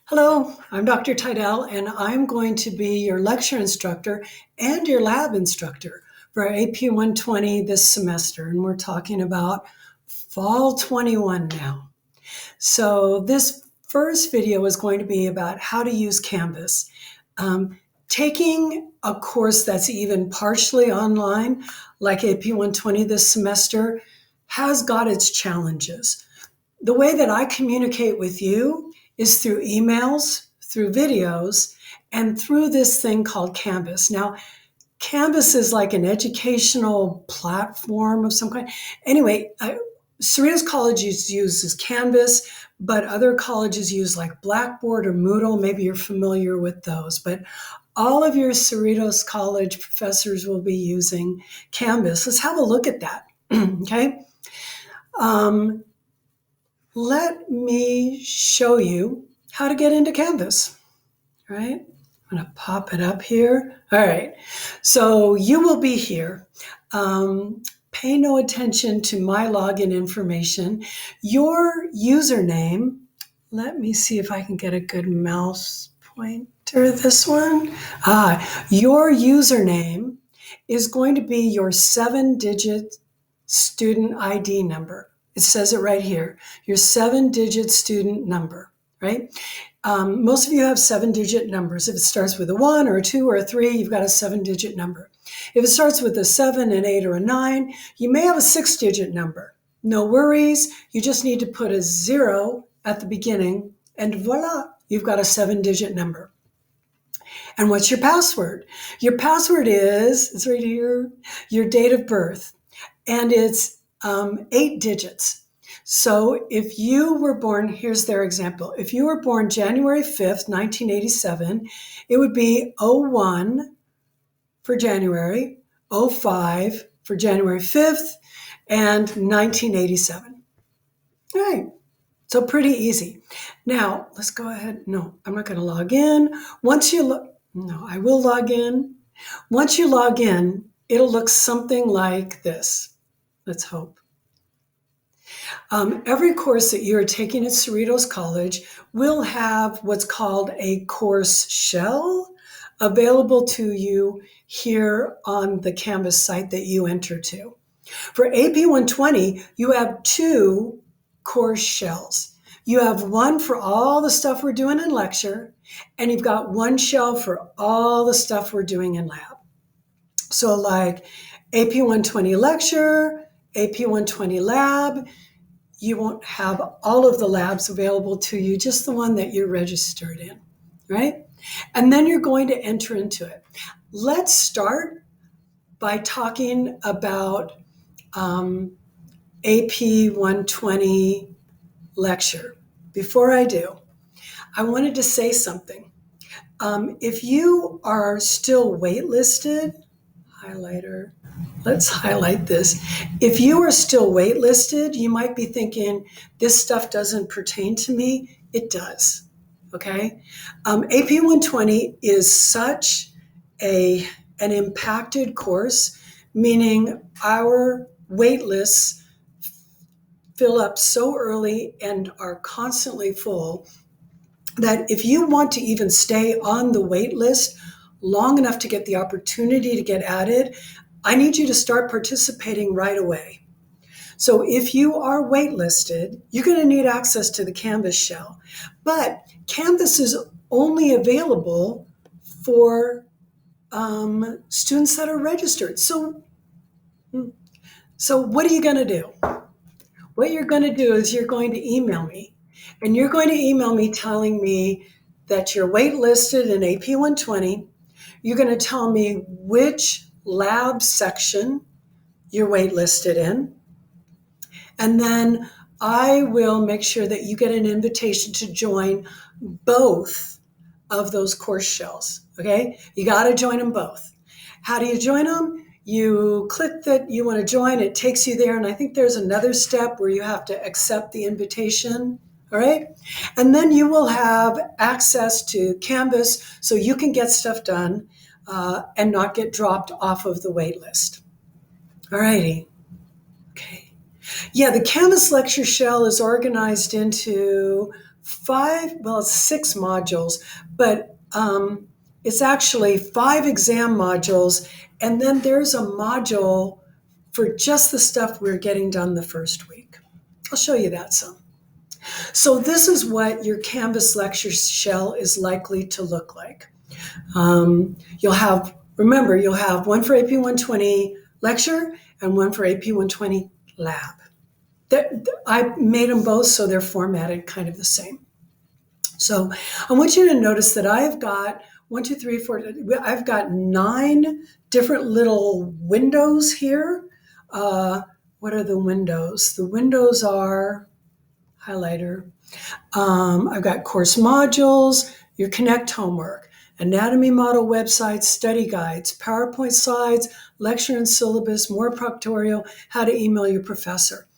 Hello, I'm Dr. Tydell, and I'm going to be your lecture instructor and your lab instructor for AP120 this semester. And we're talking about Fall 21 now. So this first video is going to be about how to use Canvas. Taking a course that's even partially online, like AP120 this semester, has got its challenges. The way that I communicate with you is through emails, through videos, and through this thing called Canvas. Now, Canvas is like an educational platform of some kind. Anyway, Cerritos College uses Canvas, but other colleges use like Blackboard or Moodle. Maybe you're familiar with those, but all of your Cerritos College professors will be using Canvas. Let's have a look at that, okay? Let me show you how to get into Canvas, right? I'm going to pop it up here. All right, so you will be here. Pay no attention to my login information. Your username, let me see if I can get a good mouse pointer, this one. Your username is going to be your 7-digit student ID number. It says it right here, your 7-digit student number, right? Most of you have 7-digit numbers. If it starts with a 1 or a 2 or a 3, you've got a 7-digit number. If it starts with a 7, an 8, or a 9, you may have a 6-digit number. No worries. You just need to put a 0 at the beginning, and voila, you've got a 7-digit number. And what's your password? Your password is, it's right here, your date of birth. And it's 8 digits. So if you were born, here's their example. If you were born January 5th, 1987, it would be 01 for January, 05 for January 5th, and 1987. All right, so pretty easy. Now, let's go ahead. No, I'm not going to log in. No, I will log in. Once you log in, it'll look something like this. Let's hope. Every course that you're taking at Cerritos College will have what's called a course shell available to you here on the Canvas site that you enter to. For AP120, you have 2 course shells. You have one for all the stuff we're doing in lecture, and you've got one shell for all the stuff we're doing in lab. So like AP120 lecture, AP120 lab, you won't have all of the labs available to you, just the one that you're registered in, right? And then you're going to enter into it. Let's start by talking about AP120 lecture. Before I do, I wanted to say something. If you are still waitlisted, highlighter, let's highlight this. If you are still waitlisted, you might be thinking, this stuff doesn't pertain to me. It does, okay? AP120 is such an impacted course, meaning our waitlists fill up so early and are constantly full that if you want to even stay on the wait list long enough to get the opportunity to get added, I need you to start participating right away. So if you are waitlisted, you're going to need access to the Canvas shell. But Canvas is only available for students that are registered. So what are you going to do? What you're going to do is you're going to email me. And you're going to email me telling me that you're waitlisted in AP120. You're going to tell me which lab section you're waitlisted in. And then I will make sure that you get an invitation to join both of those course shells, okay? You got to join them both. How do you join them? You click that you want to join, it takes you there, and I think there's another step where you have to accept the invitation, all right? And then you will have access to Canvas so you can get stuff done and not get dropped off of the wait list. All righty, okay. Yeah, the Canvas lecture shell is organized into it's 6 modules, but it's actually 5 exam modules, and then there's a module for just the stuff we're getting done the first week. I'll show you that some. So this is what your Canvas lecture shell is likely to look like. You'll have one for AP120 lecture and one for AP120 lab. I made them both so they're formatted kind of the same. So I want you to notice that I've got 9 different little windows here. What are the windows? The windows are highlighter. I've got course modules, your Connect homework, anatomy model websites, study guides, PowerPoint slides, lecture and syllabus, more proctorio, how to email your professor.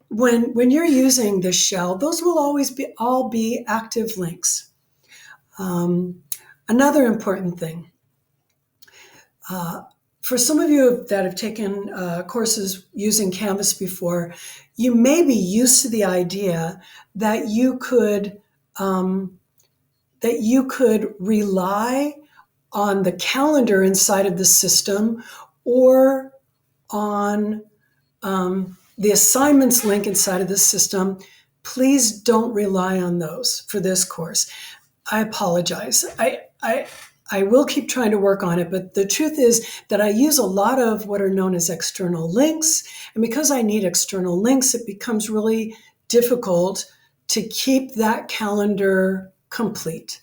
When you're using this shell, those will always all be active links. Another important thing, for some of you that have taken courses using Canvas before, you may be used to the idea that you could rely on the calendar inside of the system or on the assignments link inside of the system. Please don't rely on those for this course. I apologize. I will keep trying to work on it, but the truth is that I use a lot of what are known as external links. And because I need external links, it becomes really difficult to keep that calendar complete.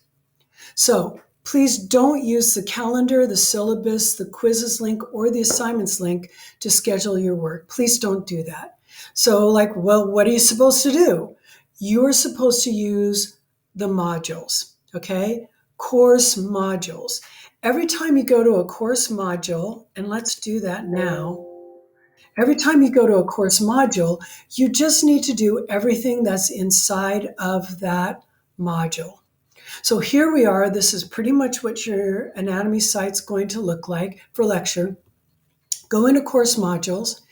So please don't use the calendar, the syllabus, the quizzes link, or the assignments link to schedule your work. Please don't do that. So what are you supposed to do? You're supposed to use the modules, okay? Course modules. Every time you go to a course module, and let's do that now. Every time you go to a course module, you just need to do everything that's inside of that module. So here we are. This is pretty much what your anatomy site's going to look like for lecture. Go into course modules,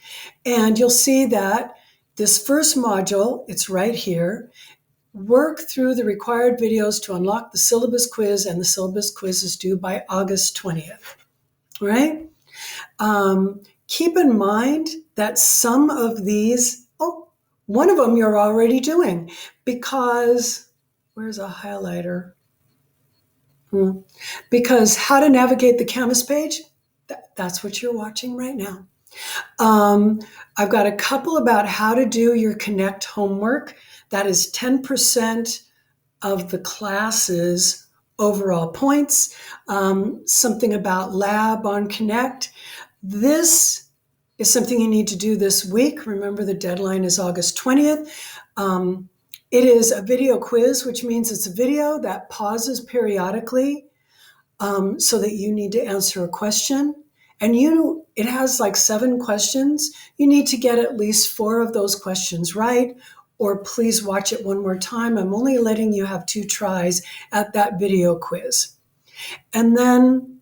and you'll see that this first module, it's right here. Work through the required videos to unlock the syllabus quiz, and the syllabus quiz is due by August 20th. All right? Keep in mind that some of these, one of them you're already doing because, where's a highlighter? Because how to navigate the Canvas page, that's what you're watching right now. I've got a couple about how to do your Connect homework. That is 10% of the class's overall points. Something about lab on Connect. This is something you need to do this week. Remember, the deadline is August 20th. It is a video quiz, which means it's a video that pauses periodically so that you need to answer a question. And it has like 7 questions. You need to get at least 4 of those questions right, or please watch it one more time. I'm only letting you have 2 tries at that video quiz. And then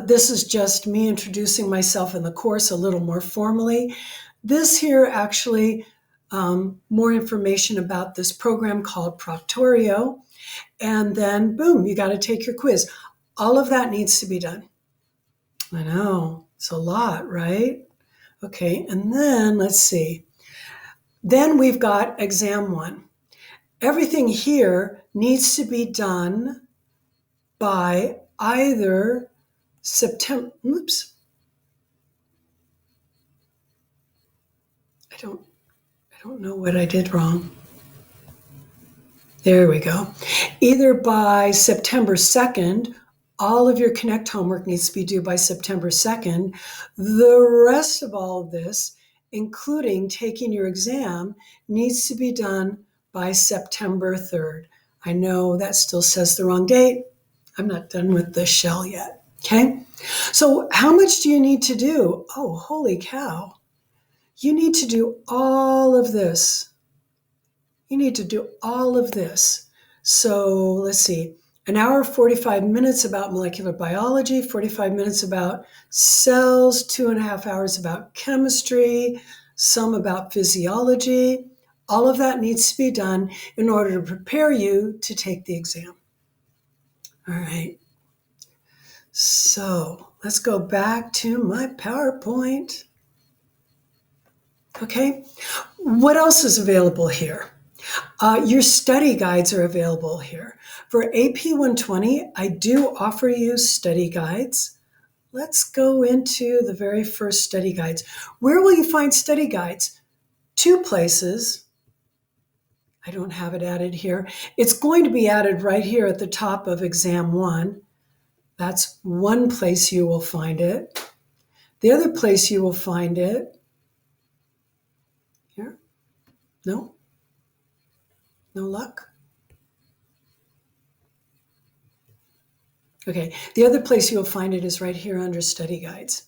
this is just me introducing myself in the course a little more formally. This here actually, more information about this program called Proctorio. And then boom, you got to take your quiz. All of that needs to be done. I know, it's a lot, right? Okay, and then let's see. Then we've got exam 1. Everything here needs to be done by either September, I don't know what I did wrong. There we go. Either by September 2nd, all of your Connect homework needs to be due by September 2nd. The rest of all of this, including taking your exam, needs to be done by September 3rd. I know that still says the wrong date. I'm not done with the shell yet, okay? So how much do you need to do? Oh, holy cow. You need to do all of this. You need to do all of this. So let's see, an hour, 45 minutes about molecular biology, 45 minutes about cells, 2.5 hours about chemistry, some about physiology, All of that needs to be done in order to prepare you to take the exam. All right. So let's go back to my PowerPoint. Okay. What else is available here? Your study guides are available here. For AP120, I do offer you study guides. Let's go into the very first study guides. Where will you find study guides? 2 places. I don't have it added here. It's going to be added right here at the top of exam 1. That's one place you will find it. The other place you will find it, here, no luck. Okay, the other place you'll find it is right here under study guides.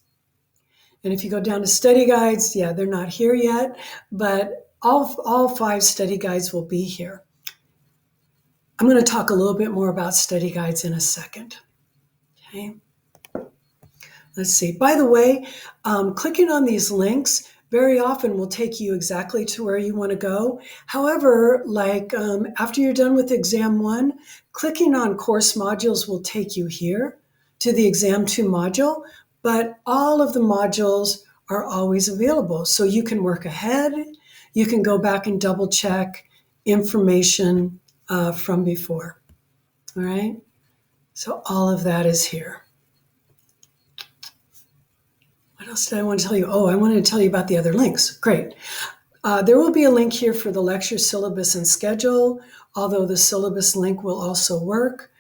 And if you go down to study guides, yeah, they're not here yet, but all 5 study guides will be here. I'm going to talk a little bit more about study guides in a second. Okay. Let's see. By the way, clicking on these links very often will take you exactly to where you want to go. However, like after you're done with exam 1, clicking on course modules will take you here to the exam 2 module, but all of the modules are always available. So you can work ahead. You can go back and double check information from before. All right. So all of that is here. What else did I want to tell you? Oh, I wanted to tell you about the other links. Great. There will be a link here for the lecture syllabus and schedule, although the syllabus link will also work.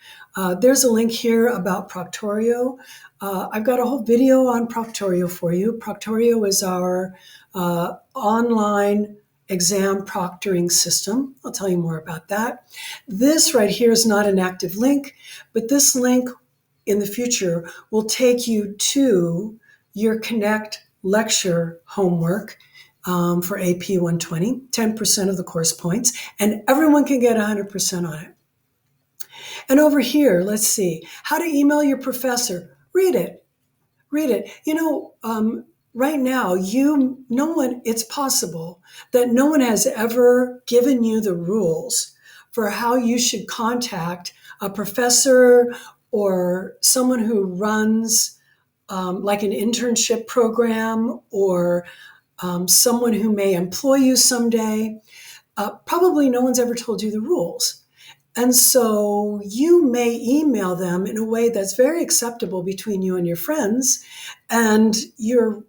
There's a link here about Proctorio. I've got a whole video on Proctorio for you. Proctorio is our online exam proctoring system. I'll tell you more about that. This right here is not an active link, but this link in the future will take you to your Connect lecture homework for AP120, 10% of the course points, and everyone can get 100% on it. And over here, let's see, how to email your professor. Read it. You know, right now, it's possible that no one has ever given you the rules for how you should contact a professor or someone who runs like an internship program or someone who may employ you someday. Probably no one's ever told you the rules. And so you may email them in a way that's very acceptable between you and your friends, and you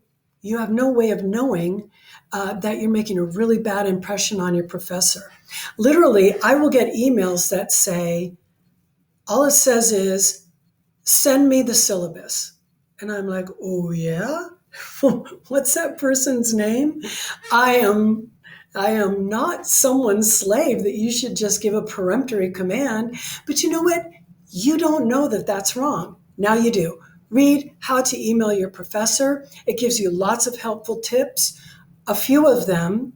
have no way of knowing that you're making a really bad impression on your professor. Literally, I will get emails that say, all it says is, send me the syllabus. And I'm like, oh yeah? What's that person's name? I am not someone's slave that you should just give a peremptory command. But you know what? You don't know that that's wrong. Now you do. Read How to Email Your Professor. It gives you lots of helpful tips. A few of them,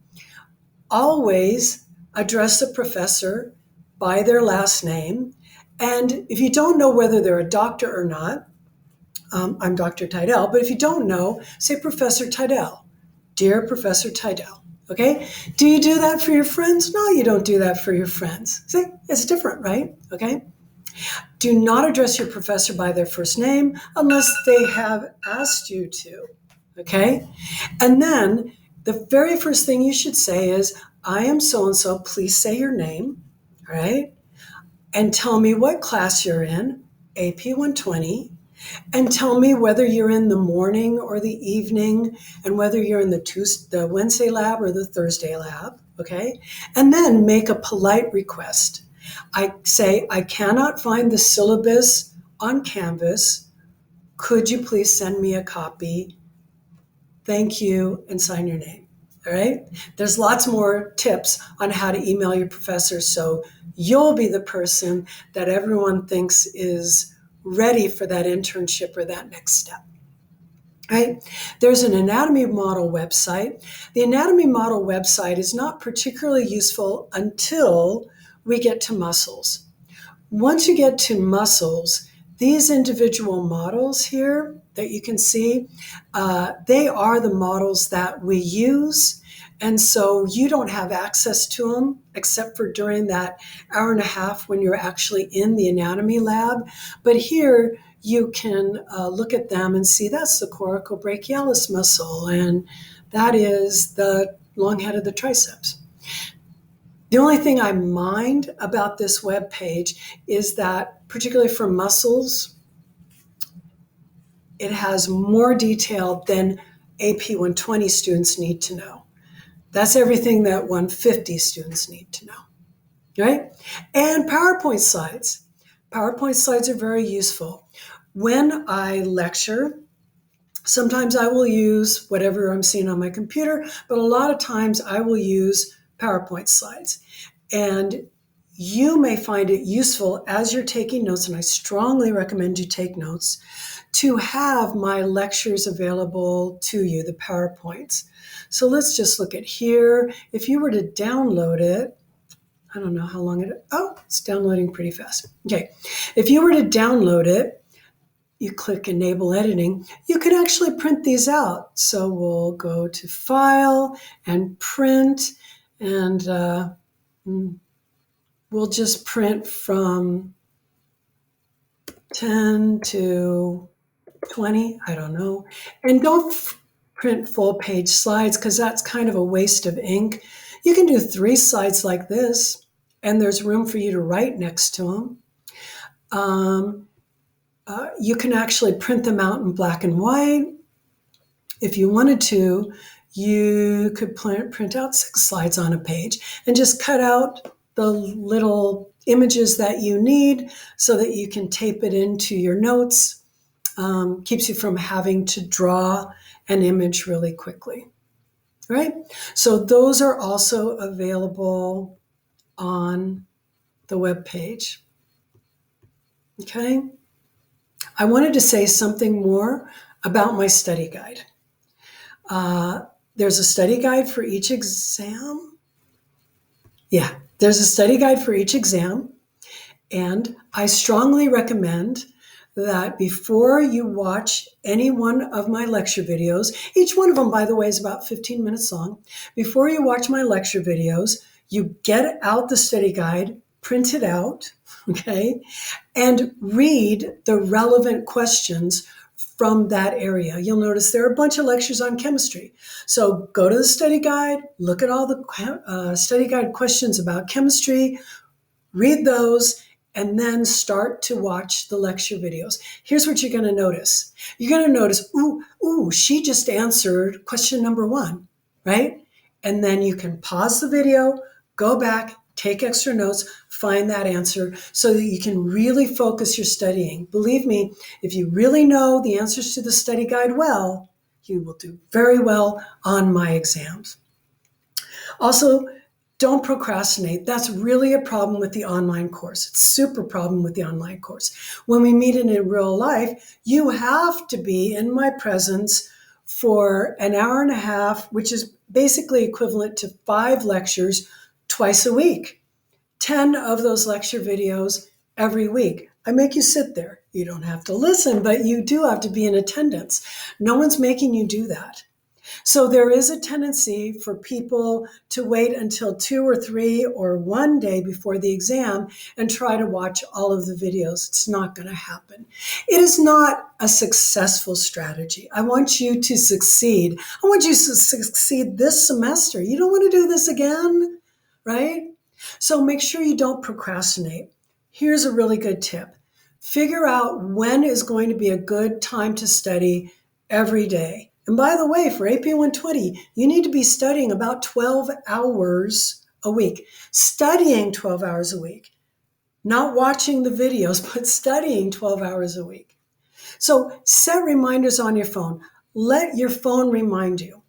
always address the professor by their last name. And if you don't know whether they're a doctor or not, I'm Dr. Tydell, but if you don't know, say Professor Tydell. Dear Professor Tydell. Okay? Do you do that for your friends? No, you don't do that for your friends. See, it's different, right? Okay? Do not address your professor by their first name unless they have asked you to. Okay? And then the very first thing you should say is, I am so-and-so, please say your name, all right? And tell me what class you're in, AP120, and tell me whether you're in the morning or the evening, and whether you're in the Wednesday lab or the Thursday lab, okay? And then make a polite request. I say, I cannot find the syllabus on Canvas. Could you please send me a copy? Thank you, and sign your name, all right? There's lots more tips on how to email your professor, so you'll be the person that everyone thinks is ready for that internship or that next step, right? There's an anatomy model website. The anatomy model website is not particularly useful until we get to muscles. Once you get to muscles, these individual models here that you can see, they are the models that we use. And so you don't have access to them except for during that hour and a half when you're actually in the anatomy lab. But here you can look at them and see that's the coracobrachialis muscle, and that is the long head of the triceps. The only thing I mind about this web page is that, particularly for muscles, it has more detail than AP120 students need to know. That's everything that 150 students need to know, right? And PowerPoint slides. PowerPoint slides are very useful. When I lecture, sometimes I will use whatever I'm seeing on my computer, but a lot of times I will use PowerPoint slides. And you may find it useful as you're taking notes, and I strongly recommend you take notes, to have my lectures available to you, the PowerPoints. So let's just look at here. If you were to download it, I don't know how long it's downloading pretty fast. Okay, if you were to download it, you click Enable Editing, you can actually print these out. So we'll go to File and Print, and we'll just print from 10 to 20, I don't know. And don't print full page slides because that's kind of a waste of ink. You can do 3 slides like this, and there's room for you to write next to them. You can actually print them out in black and white. If you wanted to, you could print out 6 slides on a page and just cut out the little images that you need so that you can tape it into your notes. Keeps you from having to draw an image really quickly, right? So those are also available on the web page. Okay. I wanted to say something more about my study guide. There's a study guide for each exam. Yeah, there's a study guide for each exam. And I strongly recommend that before you watch any one of my lecture videos, each one of them, by the way, is about 15 minutes long. Before you watch my lecture videos, you get out the study guide, print it out, okay, and read the relevant questions from that area. You'll notice there are a bunch of lectures on chemistry. So go to the study guide, look at all the study guide questions about chemistry, read those, and then start to watch the lecture videos. Here's what you're going to notice. You're going to notice, she just answered question number 1, right? And then you can pause the video, go back, take extra notes, find that answer so that you can really focus your studying. Believe me, if you really know the answers to the study guide well, you will do very well on my exams. Also, don't procrastinate. That's really a problem with the online course. It's a super problem with the online course. When we meet in real life, you have to be in my presence for an hour and a half, which is basically equivalent to 5 lectures twice a week. 10 of those lecture videos every week. I make you sit there. You don't have to listen, but you do have to be in attendance. No one's making you do that. So there is a tendency for people to wait until 2 or 3 or 1 day before the exam and try to watch all of the videos. It's not going to happen. It is not a successful strategy. I want you to succeed. I want you to succeed this semester. You don't want to do this again, right? So make sure you don't procrastinate. Here's a really good tip. Figure out when is going to be a good time to study every day. And by the way, for AP120, you need to be studying about 12 hours a week. Studying 12 hours a week. Not watching the videos, but studying 12 hours a week. So set reminders on your phone. Let your phone remind you.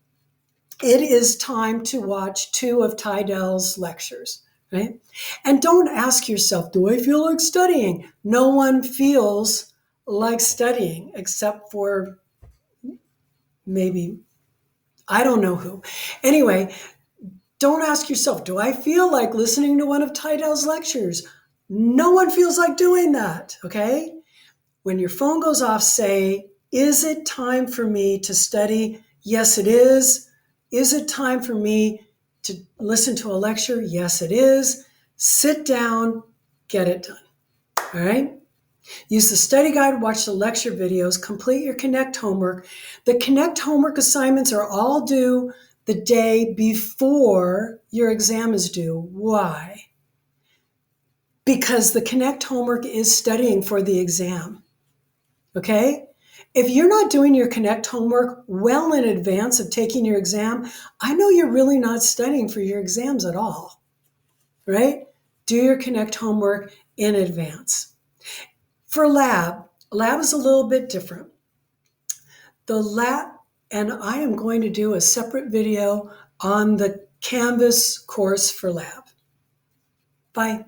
It is time to watch 2 of Tydell's lectures, right? And don't ask yourself, do I feel like studying? No one feels like studying except for maybe, I don't know who. Anyway, don't ask yourself, do I feel like listening to one of Tydell's lectures? No one feels like doing that, okay? When your phone goes off, say, is it time for me to study? Yes, it is. Is it time for me to listen to a lecture? Yes, it is. Sit down, get it done. All right? Use the study guide, watch the lecture videos, complete your Connect homework. The Connect homework assignments are all due the day before your exam is due. Why? Because the Connect homework is studying for the exam. Okay? If you're not doing your Connect homework well in advance of taking your exam, I know you're really not studying for your exams at all, right? Do your Connect homework in advance. For lab is a little bit different. The lab, and I am going to do a separate video on the Canvas course for lab. Bye.